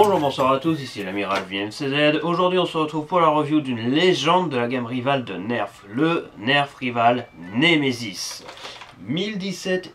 Bonjour, bonsoir à tous, ici l'amiral VNCZ. Aujourd'hui on se retrouve pour la review d'une légende de la gamme Rival de Nerf, le Nerf Rival Nemesis. 1017-10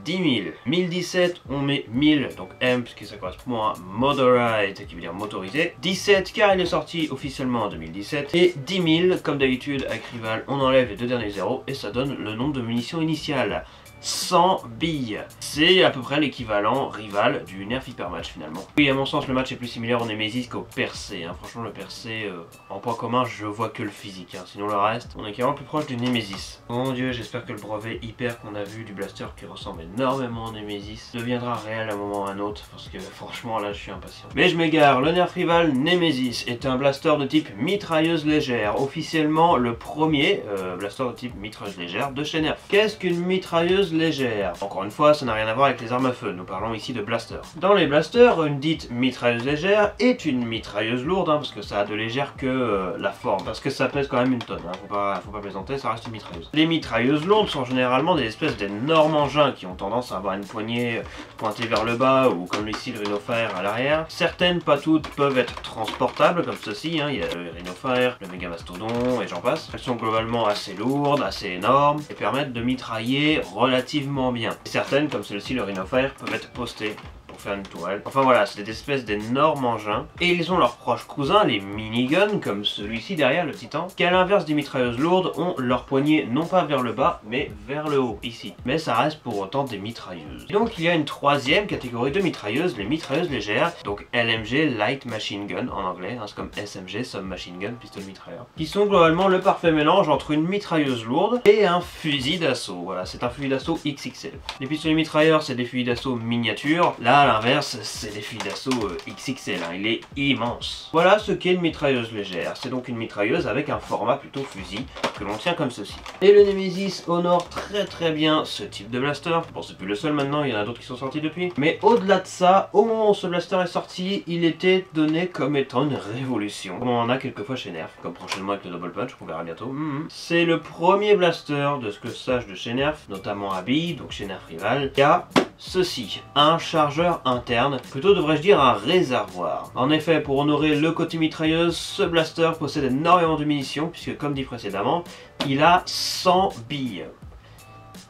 000. 1017, on met 1000, donc M, puisque ça correspond à Motorized, qui veut dire motorisé. 17, car il est sorti officiellement en 2017. Et 10 000, comme d'habitude, avec Rival, on enlève les deux derniers zéros et ça donne le nombre de munitions initiales. 100 billes. C'est à peu près l'équivalent rival du Nerf Hyper Match finalement. Oui, à mon sens, le match est plus similaire au Nemesis qu'au Percé. Franchement, le Percé, en point commun, je vois que le physique. Sinon, le reste, on est carrément plus proche du Nemesis. Oh mon dieu, j'espère que le brevet hyper qu'on a vu du blaster qui ressemble énormément au Nemesis deviendra réel à un moment ou à un autre. Parce que franchement, là, je suis impatient. Mais je m'égare. Le Nerf Rival Nemesis est un blaster de type mitrailleuse légère. Officiellement, le premier blaster de type mitrailleuse légère de chez Nerf. Qu'est-ce qu'une mitrailleuse légère? Encore une fois, ça n'a rien à voir avec les armes à feu, nous parlons ici de blaster. Dans les blasters, une dite mitrailleuse légère est une mitrailleuse lourde, parce que ça a de légère que la forme, parce que ça pèse quand même une tonne, faut pas plaisanter, ça reste une mitrailleuse. Les mitrailleuses lourdes sont généralement des espèces d'énormes engins qui ont tendance à avoir une poignée pointée vers le bas, ou comme ici le Rhinofire à l'arrière. Certaines, pas toutes, peuvent être transportables, comme ceci, il y a le Rhinofire, le Méga Mastodon, et j'en passe. Elles sont globalement assez lourdes, assez énormes, et permettent de mitrailler relativement bien. Certaines, comme celle-ci, le Rhinofire, peuvent être postées pour faire une tourelle. Enfin voilà, c'est des espèces d'énormes engins. Et ils ont leurs proches cousins, les miniguns, comme celui-ci derrière, le Titan, qui à l'inverse des mitrailleuses lourdes, ont leur poignée non pas vers le bas, mais vers le haut, ici. Mais ça reste pour autant des mitrailleuses. Et donc il y a une troisième catégorie de mitrailleuses, les mitrailleuses légères, donc LMG, Light Machine Gun en anglais, c'est comme SMG, Submachine Gun, pistolet mitrailleur, qui sont globalement le parfait mélange entre une mitrailleuse lourde et un fusil d'assaut. Voilà, c'est un fusil d'assaut XXL. Les pistolets mitrailleurs, c'est des fusils d'assaut miniatures. Là, à l'inverse, c'est des fusils d'assaut XXL, il est immense. Voilà ce qu'est une mitrailleuse légère. C'est donc une mitrailleuse avec un format plutôt fusil que l'on tient comme ceci. Et le Nemesis honore très bien ce type de blaster. Bon, c'est plus le seul maintenant, il y en a d'autres qui sont sortis depuis. Mais au-delà de ça, au moment où ce blaster est sorti, il était donné comme étant une révolution. Comme on en a quelquefois chez Nerf, comme prochainement avec le Double Punch, qu'on verra bientôt. C'est le premier blaster de ce que je sache de chez Nerf, notamment à billes, donc chez Nerf Rival, qui a ceci, un chargeur interne, plutôt devrais-je dire un réservoir. En effet, pour honorer le côté mitrailleuse, ce blaster possède énormément de munitions, puisque comme dit précédemment, il a 100 billes.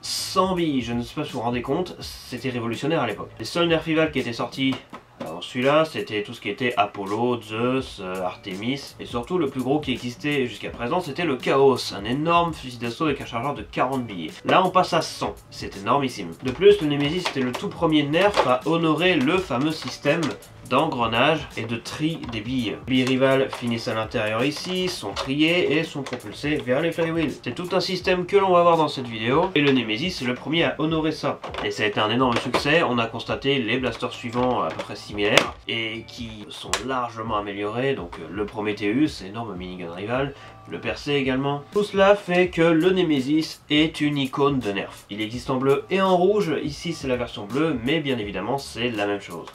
100 billes, je ne sais pas si vous vous rendez compte, c'était révolutionnaire à l'époque. Les seuls Nerf Rival qui étaient sortis, alors celui-là, c'était tout ce qui était Apollo, Zeus, Artemis, et surtout le plus gros qui existait jusqu'à présent, c'était le Chaos, un énorme fusil d'assaut avec un chargeur de 40 billets. Là, on passe à 100, c'est énormissime. De plus, le Nemesis était le tout premier Nerf à honorer le fameux système d'engrenage et de tri des billes. Les billes Rival finissent à l'intérieur ici, sont triées et sont propulsées vers les flywheels. C'est tout un système que l'on va voir dans cette vidéo, et le Nemesis est le premier à honorer ça. Et ça a été un énorme succès, on a constaté les blasters suivants à peu près similaires, et qui sont largement améliorés, donc le Prometheus, énorme minigun Rival, le Percé également. Tout cela fait que le Nemesis est une icône de Nerf. Il existe en bleu et en rouge, ici c'est la version bleue, mais bien évidemment c'est la même chose.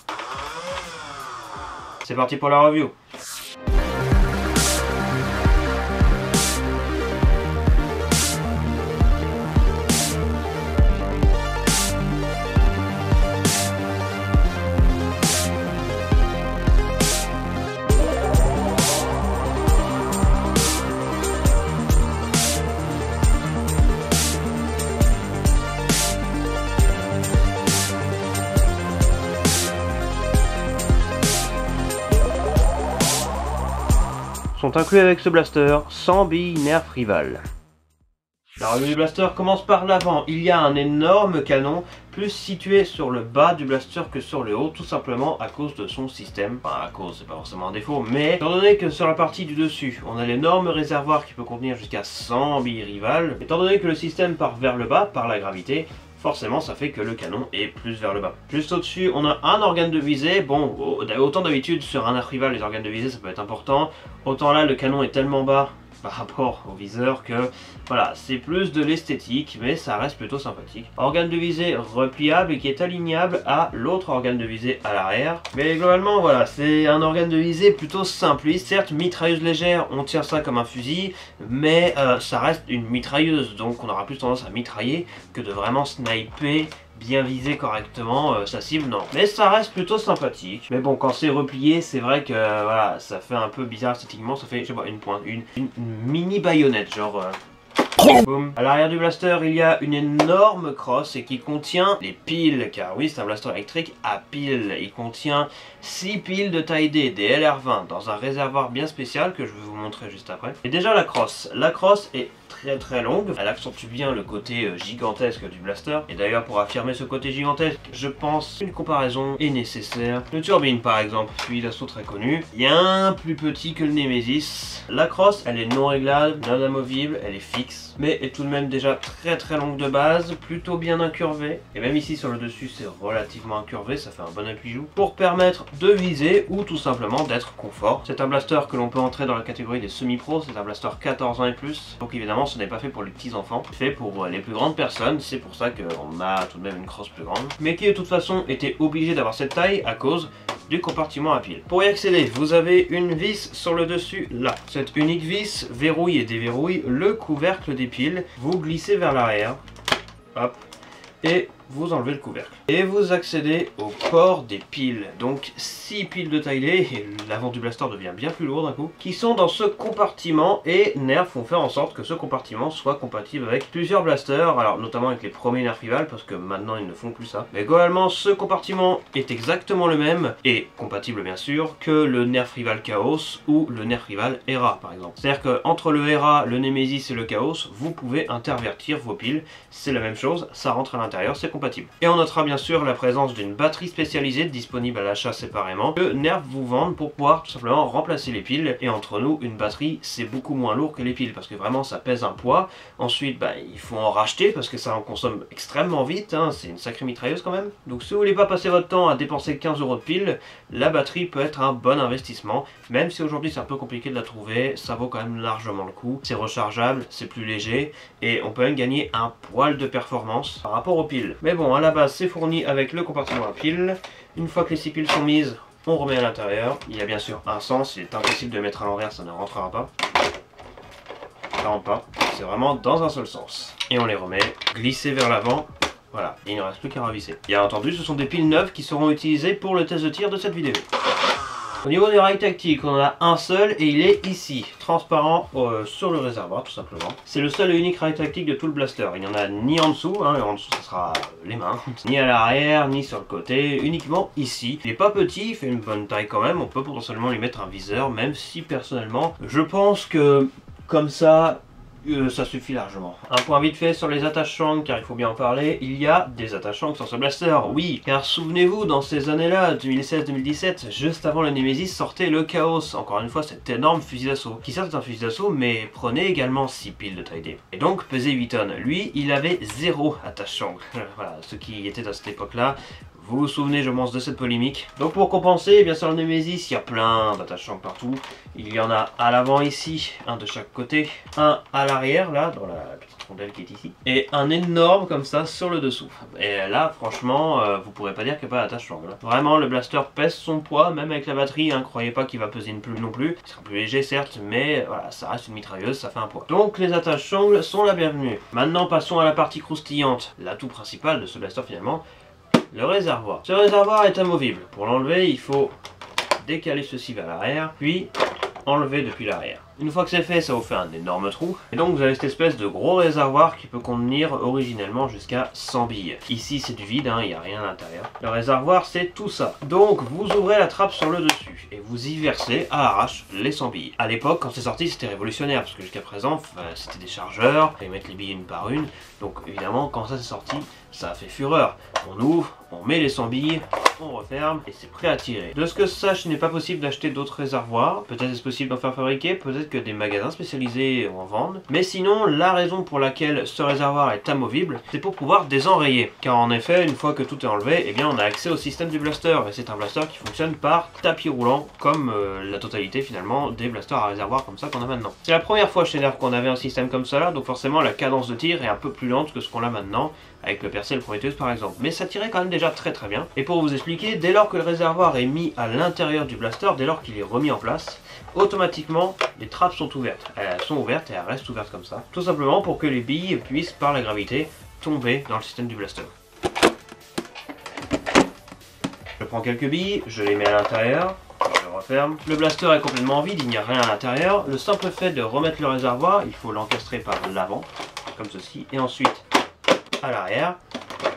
C'est parti pour la review. Sont inclus avec ce blaster 100 billes Nerf Rival. La revue du blaster commence par l'avant. Il y a un énorme canon, plus situé sur le bas du blaster que sur le haut, tout simplement à cause de son système. Enfin, à cause, c'est pas forcément un défaut, mais étant donné que sur la partie du dessus, on a l'énorme réservoir qui peut contenir jusqu'à 100 billes Rival, étant donné que le système part vers le bas par la gravité, forcément ça fait que le canon est plus vers le bas. Juste au-dessus, on a un organe de visée. Bon, autant d'habitude sur un Nerf Rival, les organes de visée ça peut être important. Autant là, le canon est tellement bas par rapport au viseur que voilà, c'est plus de l'esthétique, mais ça reste plutôt sympathique. Organe de visée repliable et qui est alignable à l'autre organe de visée à l'arrière. Mais globalement, voilà, c'est un organe de visée plutôt simpliste. Certes, mitrailleuse légère, on tient ça comme un fusil, mais ça reste une mitrailleuse, donc on aura plus tendance à mitrailler que de vraiment sniper bien viser correctement sa cible, non. Mais ça reste plutôt sympathique. Mais bon, quand c'est replié, c'est vrai que voilà, ça fait un peu bizarre esthétiquement, ça fait, je sais pas, une pointe, une mini baïonnette, genre... Boum. À l'arrière du blaster, il y a une énorme crosse et qui contient les piles, car oui, c'est un blaster électrique à piles. Il contient 6 piles de taille D, des LR20, dans un réservoir bien spécial que je vais vous montrer juste après. Et déjà la crosse est très longue, elle accentue bien le côté gigantesque du blaster, et d'ailleurs pour affirmer ce côté gigantesque, je pense qu'une comparaison est nécessaire. Le Turbine par exemple, fusil d'assaut très connu, bien plus petit que le Nemesis. La crosse, elle est non réglable, non amovible, elle est fixe, mais est tout de même déjà très longue de base, plutôt bien incurvée, et même ici sur le dessus c'est relativement incurvé, ça fait un bon appui-joue, pour permettre de viser ou tout simplement d'être confort. C'est un blaster que l'on peut entrer dans la catégorie des semi-pros, c'est un blaster 14 ans et plus, donc évidemment ce n'est pas fait pour les petits enfants, c'est fait pour les plus grandes personnes, c'est pour ça qu'on a tout de même une crosse plus grande, mais qui de toute façon était obligé d'avoir cette taille à cause du compartiment à piles. Pour y accéder, vous avez une vis sur le dessus là. Cette unique vis verrouille et déverrouille le couvercle des piles, vous glissez vers l'arrière, hop, et vous enlevez le couvercle. Et vous accédez au port des piles, donc 6 piles de taille D, et l'avant du blaster devient bien plus lourd d'un coup, qui sont dans ce compartiment, et Nerf vont faire en sorte que ce compartiment soit compatible avec plusieurs blasters, alors notamment avec les premiers Nerf Rival, parce que maintenant ils ne font plus ça. Mais globalement, ce compartiment est exactement le même, et compatible bien sûr, que le Nerf Rival Chaos ou le Nerf Rival Hera par exemple. C'est-à-dire qu'entre le Hera, le Nemesis et le Chaos, vous pouvez intervertir vos piles, c'est la même chose, ça rentre à l'intérieur, c'est compatible. Et on notera bien sûr la présence d'une batterie spécialisée disponible à l'achat séparément que Nerf vous vendent pour pouvoir tout simplement remplacer les piles. Et entre nous, une batterie c'est beaucoup moins lourd que les piles parce que vraiment ça pèse un poids. Ensuite il faut en racheter parce que ça en consomme extrêmement vite, hein. C'est une sacrée mitrailleuse quand même. Donc si vous voulez pas passer votre temps à dépenser 15 € de piles, la batterie peut être un bon investissement. Même si aujourd'hui c'est un peu compliqué de la trouver, ça vaut quand même largement le coup. C'est rechargeable, c'est plus léger et on peut même gagner un poil de performance par rapport aux piles. Mais bon, à la base c'est fourni avec le compartiment à piles. Une fois que les 6 piles sont mises, on remet à l'intérieur. Il y a bien sûr un sens, il est impossible de mettre à l'envers, ça ne rentrera pas. Ça rentre pas, c'est vraiment dans un seul sens. Et on les remet, glisser vers l'avant. Voilà, et il ne reste plus qu'à revisser. Bien entendu, ce sont des piles neuves qui seront utilisées pour le test de tir de cette vidéo. Au niveau des rails tactiques, on en a un seul et il est ici, transparent sur le réservoir tout simplement. C'est le seul et unique rail tactique de tout le blaster. Il n'y en a ni en dessous, hein, en dessous ça sera les mains, ni à l'arrière, ni sur le côté, uniquement ici. Il n'est pas petit, il fait une bonne taille quand même, on peut potentiellement lui mettre un viseur, même si personnellement, je pense que comme ça suffit largement. Un point vite fait sur les attaches-shang, car il faut bien en parler, il y a des attaches-shang sur ce blaster, oui, car souvenez-vous, dans ces années-là, 2016-2017, juste avant le Nemesis, sortait le Chaos, encore une fois cet énorme fusil d'assaut, qui certes est un fusil d'assaut, mais prenait également 6 piles de taille D, et donc pesait 8 tonnes. Lui, il avait 0 attache-shang. Voilà, ceux qui étaient à cette époque-là, vous vous souvenez, je pense, de cette polémique. Donc pour compenser, bien sûr le Nemesis, il y a plein d'attachants partout. Il y en a à l'avant ici, un de chaque côté, un à l'arrière, là, dans la petite rondelle qui est ici, et un énorme comme ça sur le dessous. Et là, franchement, vous pourrez pas dire qu'il n'y a pas d'attachant. Vraiment, le blaster pèse son poids, même avec la batterie, hein, croyez pas qu'il va peser une plume non plus. Il sera plus léger, certes, mais voilà, ça reste une mitrailleuse, ça fait un poids. Donc les attaches-shang sont la bienvenue. Maintenant, passons à la partie croustillante, l'atout principal de ce blaster finalement. Le réservoir. Ce réservoir est amovible. Pour l'enlever, il faut décaler ceci vers l'arrière, puis enlever depuis l'arrière. Une fois que c'est fait, ça vous fait un énorme trou. Et donc vous avez cette espèce de gros réservoir qui peut contenir originellement jusqu'à 100 billes. Ici c'est du vide, hein, il n'y a rien à l'intérieur. Le réservoir c'est tout ça. Donc vous ouvrez la trappe sur le dessus et vous y versez à l'arrache les 100 billes. À l'époque quand c'est sorti c'était révolutionnaire parce que jusqu'à présent c'était des chargeurs, il fallait mettre les billes une par une. Donc évidemment quand ça c'est sorti, ça a fait fureur. On ouvre, on met les 100 billes, on referme et c'est prêt à tirer. De ce que je sache, il n'est pas possible d'acheter d'autres réservoirs. Peut-être est-ce possible d'en faire fabriquer, peut-être que des magasins spécialisés en vendent. Mais sinon, la raison pour laquelle ce réservoir est amovible, c'est pour pouvoir désenrayer. Car en effet, une fois que tout est enlevé, eh bien on a accès au système du blaster. Et c'est un blaster qui fonctionne par tapis roulant, comme la totalité finalement des blasters à réservoir comme ça qu'on a maintenant. C'est la première fois chez Nerf qu'on avait un système comme ça là, donc forcément la cadence de tir est un peu plus lente que ce qu'on a maintenant, avec le Percel Prometheus par exemple. Mais ça tirait quand même déjà très bien. Et pour vous expliquer, dès lors que le réservoir est mis à l'intérieur du blaster, dès lors qu'il est remis en place, automatiquement les trappes sont ouvertes. Elles sont ouvertes et elles restent ouvertes comme ça. Tout simplement pour que les billes puissent par la gravité tomber dans le système du blaster. prends quelques billes, je les mets à l'intérieur, je referme. Le blaster est complètement vide, il n'y a rien à l'intérieur. Le simple fait de remettre le réservoir, il faut l'encastrer par l'avant, comme ceci, et ensuite à l'arrière.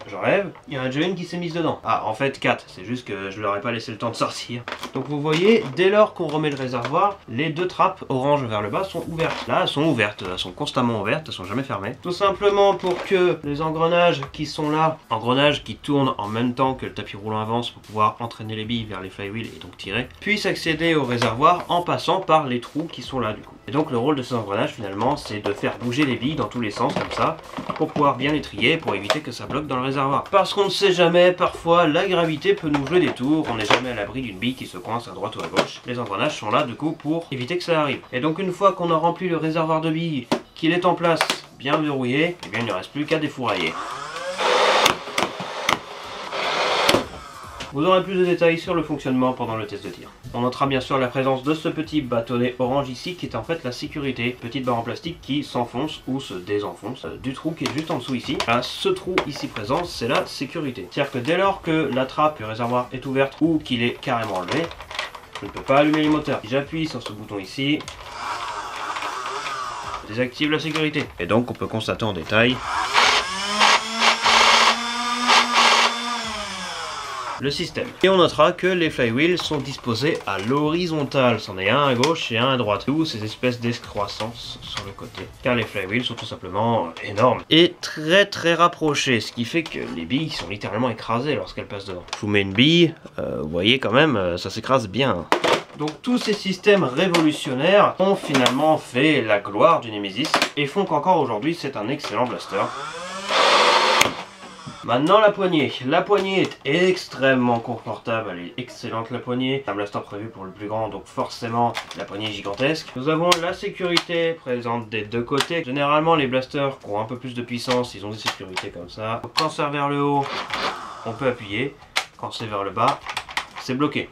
J'enlève, il y en a déjà une qui s'est mise dedans. Ah, en fait 4, c'est juste que je leur ai pas laissé le temps de sortir. Donc vous voyez, dès lors qu'on remet le réservoir, les deux trappes orange vers le bas sont ouvertes. Là, elles sont ouvertes, elles sont constamment ouvertes, elles sont jamais fermées. Tout simplement pour que les engrenages qui sont là, engrenages qui tournent en même temps que le tapis roulant avance pour pouvoir entraîner les billes vers les flywheels et donc tirer, puissent accéder au réservoir en passant par les trous qui sont là du coup. Et donc le rôle de ces engrenages finalement, c'est de faire bouger les billes dans tous les sens comme ça, pour pouvoir bien les trier, pour éviter que ça bloque dans le réservoir. Parce qu'on ne sait jamais, parfois la gravité peut nous jouer des tours, on n'est jamais à l'abri d'une bille qui se coince à droite ou à gauche. Les engrenages sont là du coup pour éviter que ça arrive. Et donc une fois qu'on a rempli le réservoir de billes, qu'il est en place, bien verrouillé, eh bien il ne reste plus qu'à défourailler. Vous aurez plus de détails sur le fonctionnement pendant le test de tir. On notera bien sûr la présence de ce petit bâtonnet orange ici qui est en fait la sécurité. Petite barre en plastique qui s'enfonce ou se désenfonce du trou qui est juste en dessous ici. Voilà, ce trou ici présent, c'est la sécurité. C'est-à-dire que dès lors que la trappe du réservoir est ouverte ou qu'il est carrément enlevé, je ne peux pas allumer les moteurs. Si j'appuie sur ce bouton ici, je désactive la sécurité. Et donc on peut constater en détail le système. Et on notera que les flywheels sont disposés à l'horizontale. C'en est un à gauche et un à droite. D'où ces espèces d'excroissance sur le côté. Car les flywheels sont tout simplement énormes. Et très rapprochés. Ce qui fait que les billes sont littéralement écrasées lorsqu'elles passent devant. Je vous mets une bille, vous voyez quand même, ça s'écrase bien. Donc tous ces systèmes révolutionnaires ont finalement fait la gloire du Nemesis. Et font qu'encore aujourd'hui c'est un excellent blaster. Maintenant la poignée. La poignée est extrêmement confortable, elle est excellente la poignée. Un blaster prévu pour le plus grand, donc forcément la poignée est gigantesque. Nous avons la sécurité présente des deux côtés. Généralement les blasters qui ont un peu plus de puissance, ils ont des sécurités comme ça. Quand c'est vers le haut, on peut appuyer. Quand c'est vers le bas, c'est bloqué.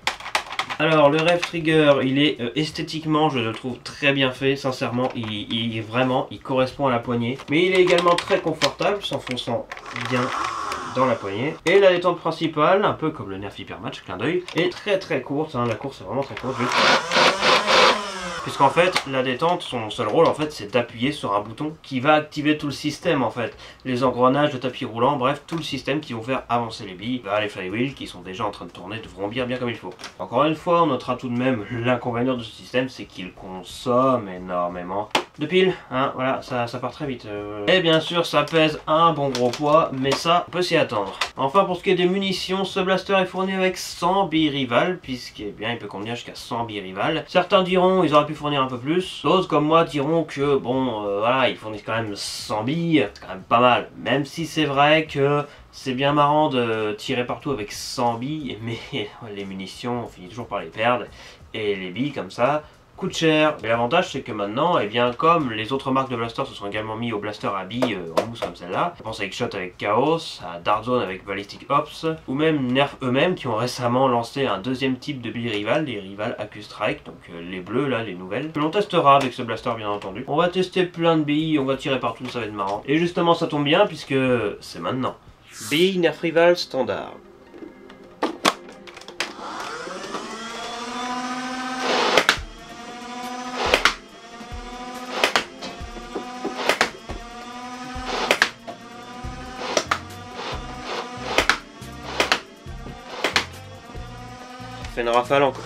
Alors le Rev Trigger, il est esthétiquement, je le trouve très bien fait, sincèrement, il correspond à la poignée. Mais il est également très confortable, s'enfonçant bien dans la poignée. Et la détente principale, un peu comme le Nerf Hyper Match, clin d'œil, est très courte, hein, la course est vraiment très courte. Puisqu'en fait, la détente, son seul rôle en fait, c'est d'appuyer sur un bouton qui va activer tout le système en fait. Les engrenages, le tapis roulant, bref, tout le système qui vont faire avancer les billes. Bah, les flywheels qui sont déjà en train de tourner devront bien comme il faut. Encore une fois, on notera tout de même l'inconvénient de ce système, c'est qu'il consomme énormément de piles, hein, voilà, ça part très vite. Et bien sûr, ça pèse un bon gros poids, mais ça, on peut s'y attendre. Enfin, pour ce qui est des munitions, ce blaster est fourni avec 100 billes rivales, puisqu'il il peut contenir jusqu'à 100 billes rivales. Certains diront ils auraient pu fournir un peu plus, d'autres comme moi diront que bon, voilà, ils fournissent quand même 100 billes, c'est quand même pas mal. Même si c'est vrai que c'est bien marrant de tirer partout avec 100 billes, mais les munitions, on finit toujours par les perdre, et les billes comme ça coûte cher. Mais l'avantage c'est que maintenant, eh bien, comme les autres marques de blaster se sont également mis au blaster à billes en mousse comme celle-là, je pense à X-Shot avec Chaos, à Dark Zone avec Ballistic Ops, ou même Nerf eux-mêmes qui ont récemment lancé un deuxième type de billes rivales, les rivales AccuStrike, donc les bleus là, les nouvelles, que l'on testera avec ce blaster bien entendu. On va tester plein de billes, on va tirer partout, ça va être marrant. Et justement ça tombe bien puisque c'est maintenant. Billes Nerf Rival standard. Fait une rafale encore.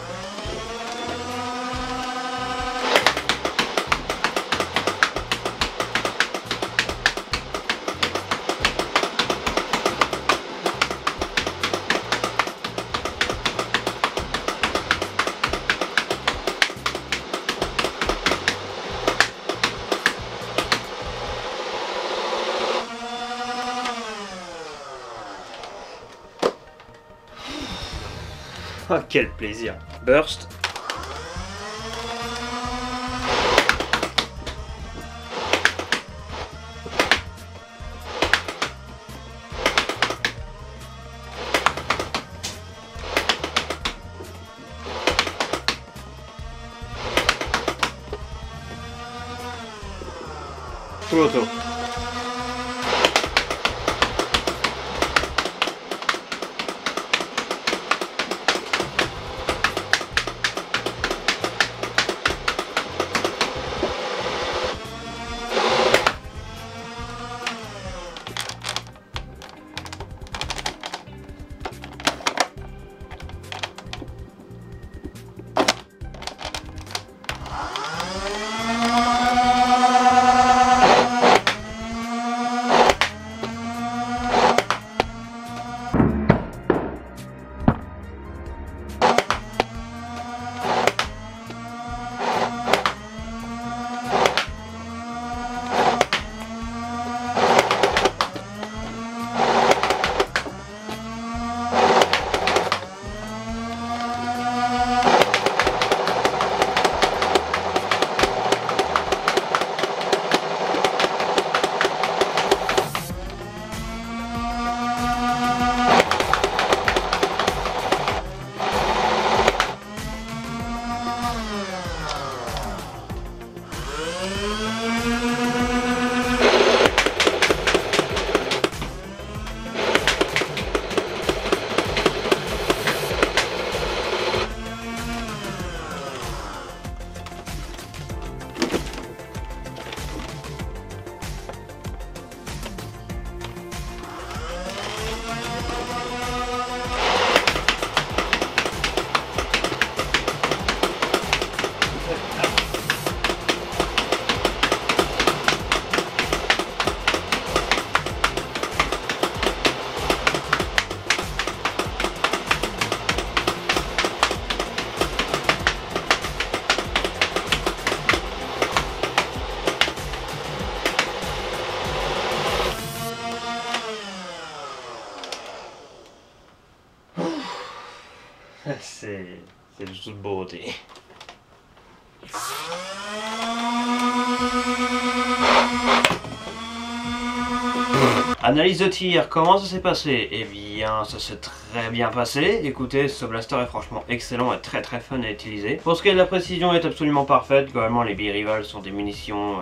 Oh, quel plaisir. Burst. Full auto. C'est de toute beauté. Analyse de tir, comment ça s'est passé? Eh bien, ça s'est très bien passé. Écoutez, ce blaster est franchement excellent et très fun à utiliser. Pour ce qui est de la précision, elle est absolument parfaite. Globalement, les B-Rival sont des munitions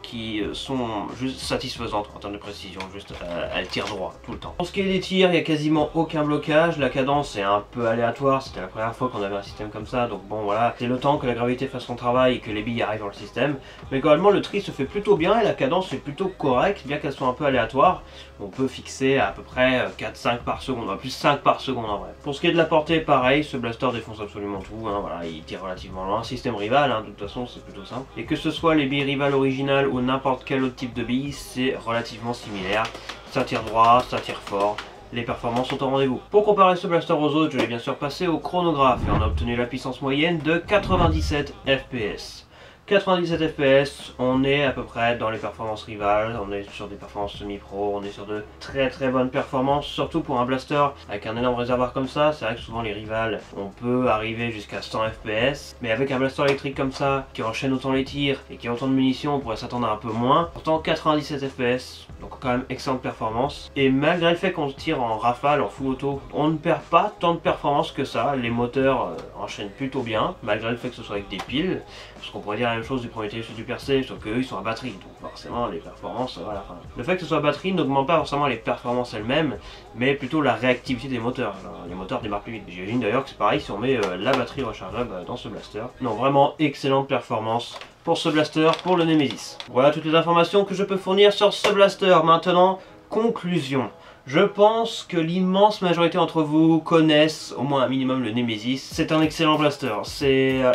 qui sont juste satisfaisantes en termes de précision. Juste, elles tirent droit tout le temps. Pour ce qui est des tirs, il n'y a quasiment aucun blocage. La cadence est un peu aléatoire. C'était la première fois qu'on avait un système comme ça. Donc bon, voilà, c'est le temps que la gravité fasse son travail et que les billes arrivent dans le système. Mais globalement, le tri se fait plutôt bien et la cadence est plutôt correcte, bien qu'elle soit un peu aléatoire. On peut fixer à peu près 4-5 par seconde, plus 5 par seconde en vrai. Pour ce qui est de la portée, pareil, ce blaster défonce absolument tout, hein, voilà, il tire relativement loin. Système rival, hein, de toute façon c'est plutôt simple. Et que ce soit les billes rival originales ou n'importe quel autre type de billes, c'est relativement similaire. Ça tire droit, ça tire fort. Les performances sont au rendez-vous. Pour comparer ce blaster aux autres, je l'ai bien sûr passé au chronographe et on a obtenu la puissance moyenne de 97 fps. 97 fps, on est à peu près dans les performances rivales, on est sur des performances semi-pro, on est sur de très bonnes performances, surtout pour un blaster avec un énorme réservoir comme ça. C'est vrai que souvent les rivales, on peut arriver jusqu'à 100 fps, mais avec un blaster électrique comme ça, qui enchaîne autant les tirs et qui a autant de munitions, on pourrait s'attendre à un peu moins. Pourtant 97 fps, donc quand même excellente performance, et malgré le fait qu'on tire en rafale, en full auto, on ne perd pas tant de performance que ça. Les moteurs enchaînent plutôt bien, malgré le fait que ce soit avec des piles, parce qu'on pourrait dire la même chose du premier TF et du percé, sauf qu'eux ils sont à batterie, donc forcément les performances, voilà. Enfin, le fait que ce soit à batterie n'augmente pas forcément les performances elles-mêmes, mais plutôt la réactivité des moteurs. Alors, les moteurs démarrent plus vite. J'imagine d'ailleurs que c'est pareil si on met la batterie rechargeable dans ce blaster. Non, vraiment excellente performance pour ce blaster, pour le Nemesis. Voilà toutes les informations que je peux fournir sur ce blaster. Maintenant, conclusion. Je pense que l'immense majorité d'entre vous connaissent au moins un minimum le Nemesis. C'est un excellent blaster,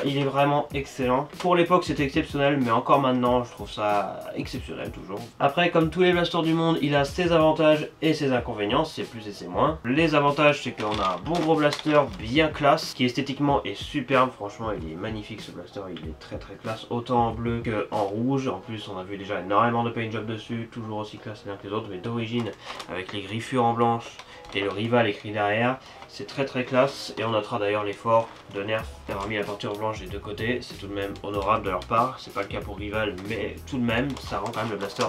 il est vraiment excellent. Pour l'époque c'était exceptionnel, mais encore maintenant je trouve ça exceptionnel toujours. Après, comme tous les blasters du monde, il a ses avantages et ses inconvénients, c'est plus et c'est moins. Les avantages, c'est qu'on a un bon gros blaster bien classe, qui esthétiquement est superbe. Franchement il est magnifique ce blaster, il est très classe, autant en bleu qu'en rouge. En plus on a vu déjà énormément de paint job dessus, toujours aussi classe les uns que les autres, mais d'origine avec les griffes en blanche et le rival écrit derrière, c'est très classe. Et on notera d'ailleurs l'effort de Nerf d'avoir mis la peinture blanche des deux côtés, c'est tout de même honorable de leur part. C'est pas le cas pour rival, mais tout de même ça rend quand même le blaster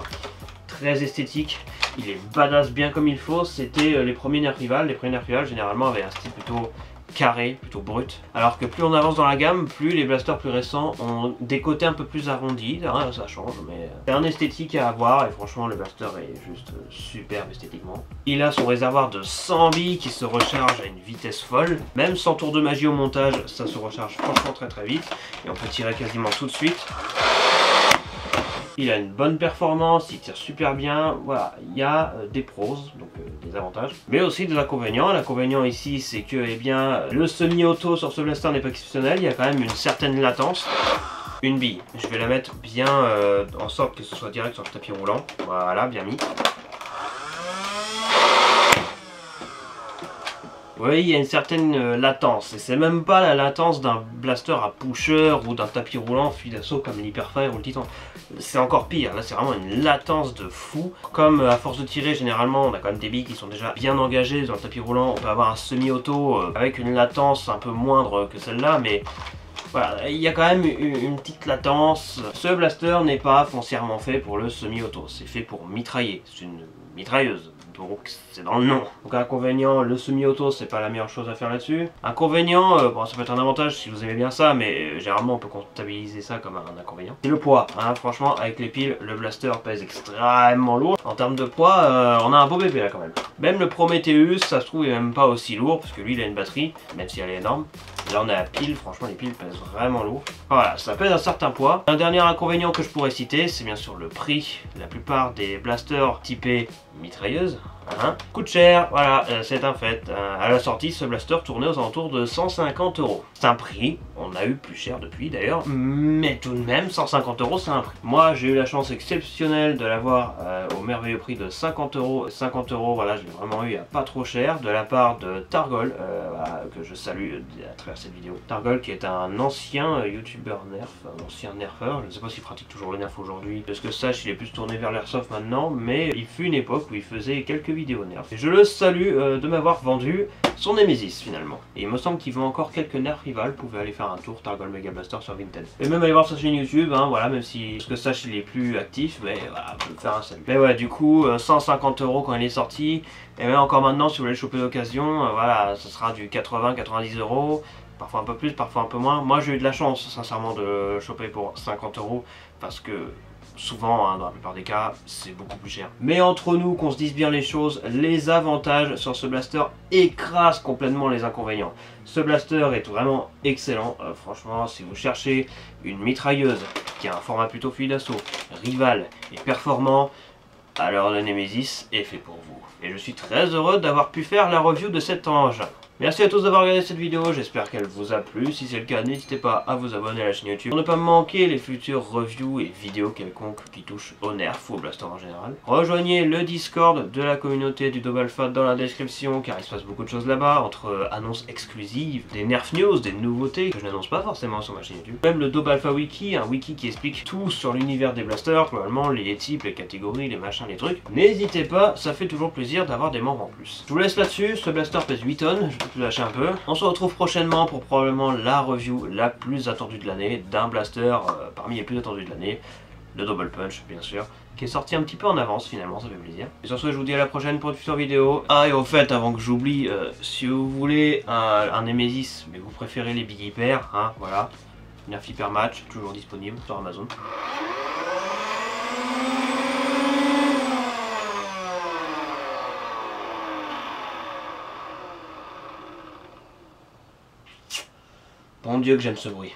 très esthétique. Il est badass bien comme il faut. C'était les premiers Nerf rival. Les premiers Nerf rival généralement avaient un style plutôt carré, plutôt brut, alors que plus on avance dans la gamme, plus les blasters plus récents ont des côtés un peu plus arrondis. Ça change, mais c'est un esthétique à avoir et franchement le blaster est juste superbe esthétiquement. Il a son réservoir de 100 billes qui se recharge à une vitesse folle, même sans tour de magie au montage, ça se recharge franchement très vite et on peut tirer quasiment tout de suite. Il a une bonne performance, il tire super bien, voilà, il y a des pros, donc des avantages, mais aussi des inconvénients. L'inconvénient ici, c'est que eh bien, le semi-auto sur ce blaster n'est pas exceptionnel, il y a quand même une certaine latence. Une bille, je vais la mettre bien en sorte que ce soit direct sur le tapis roulant, voilà, bien mis. Oui, il y a une certaine latence, et c'est même pas la latence d'un blaster à pusher ou d'un tapis roulant fusil d'assaut comme l'Hyperfire ou le Titan. C'est encore pire, là c'est vraiment une latence de fou. Comme à force de tirer, généralement on a quand même des billes qui sont déjà bien engagées dans le tapis roulant, on peut avoir un semi-auto avec une latence un peu moindre que celle-là, mais voilà, il y a quand même une petite latence. Ce blaster n'est pas foncièrement fait pour le semi-auto, c'est fait pour mitrailler, c'est une mitrailleuse. Donc c'est dans le nom. Donc inconvénient, le semi-auto c'est pas la meilleure chose à faire là-dessus. Inconvénient, bon ça peut être un avantage si vous aimez bien ça, mais généralement on peut comptabiliser ça comme un inconvénient. C'est le poids, hein. Franchement avec les piles, le blaster pèse extrêmement lourd. En termes de poids, on a un beau bébé là quand même. Même le Prometheus, ça se trouve, il est même pas aussi lourd, parce que lui il a une batterie, même si elle est énorme. Là on a la pile, franchement les piles pèsent vraiment lourd. Voilà, ça pèse un certain poids. Un dernier inconvénient que je pourrais citer, c'est bien sûr le prix. La plupart des blasters typés mitrailleuses coûte cher, voilà, c'est un fait. À la sortie, ce blaster tournait aux alentours de 150 €. C'est un prix, on a eu plus cher depuis d'ailleurs, mais tout de même, 150 € c'est un prix. Moi, j'ai eu la chance exceptionnelle de l'avoir au merveilleux prix de 50 €. 50 €, voilà, je l'ai vraiment eu à pas trop cher, de la part de Targol, voilà, que je salue à travers cette vidéo. Targol qui est un ancien youtubeur nerf, un ancien nerfeur, je ne sais pas s'il pratique toujours le nerf aujourd'hui, parce que sache, il est plus tourné vers l'airsoft maintenant, mais il fut une époque où il faisait quelques vidéos Nerf. Et je le salue de m'avoir vendu son Nemesis finalement. Et il me semble qu'il vend encore quelques Nerf Rival. Vous pouvez aller faire un tour Targol Mega Blaster sur Vinted. Et même aller voir sa chaîne YouTube, hein, voilà, même si ce que sache il est plus actif, mais voilà, on peut me faire un salut. Mais ouais, du coup, 150 € quand il est sorti. Et même encore maintenant, si vous voulez le choper d'occasion, voilà, ça sera du 80-90 €. Parfois un peu plus, parfois un peu moins. Moi j'ai eu de la chance sincèrement de le choper pour 50 € parce que souvent, hein, dans la plupart des cas, c'est beaucoup plus cher. Mais entre nous, qu'on se dise bien les choses, les avantages sur ce blaster écrasent complètement les inconvénients. Ce blaster est vraiment excellent. Franchement, si vous cherchez une mitrailleuse qui a un format plutôt fusil d'assaut, rival et performant, alors le Nemesis est fait pour vous. Et je suis très heureux d'avoir pu faire la review de cet engin. Merci à tous d'avoir regardé cette vidéo, j'espère qu'elle vous a plu. Si c'est le cas, n'hésitez pas à vous abonner à la chaîne YouTube pour ne pas manquer les futures reviews et vidéos quelconques qui touchent au Nerf ou au blaster en général. Rejoignez le Discord de la communauté du Double Fat dans la description car il se passe beaucoup de choses là-bas, entre annonces exclusives, des Nerf News, des nouveautés que je n'annonce pas forcément sur ma chaîne YouTube. Même le Double Alpha Wiki, un wiki qui explique tout sur l'univers des blasters, globalement les types, les catégories, les machins, les trucs. N'hésitez pas, ça fait toujours plaisir d'avoir des membres en plus. Je vous laisse là-dessus, ce blaster pèse 8 tonnes, je peux lâcher un peu. On se retrouve prochainement pour probablement la review la plus attendue de l'année d'un blaster parmi les plus attendus de l'année, le Double Punch bien sûr, qui est sorti un petit peu en avance finalement, ça fait plaisir. Et sur ce, je vous dis à la prochaine pour une future vidéo. Ah, et au fait, avant que j'oublie, si vous voulez un Nemesis, mais vous préférez les Big Hyper, hein, voilà, Nerf Hyper Match, toujours disponible sur Amazon. Bon Dieu que j'aime ce bruit.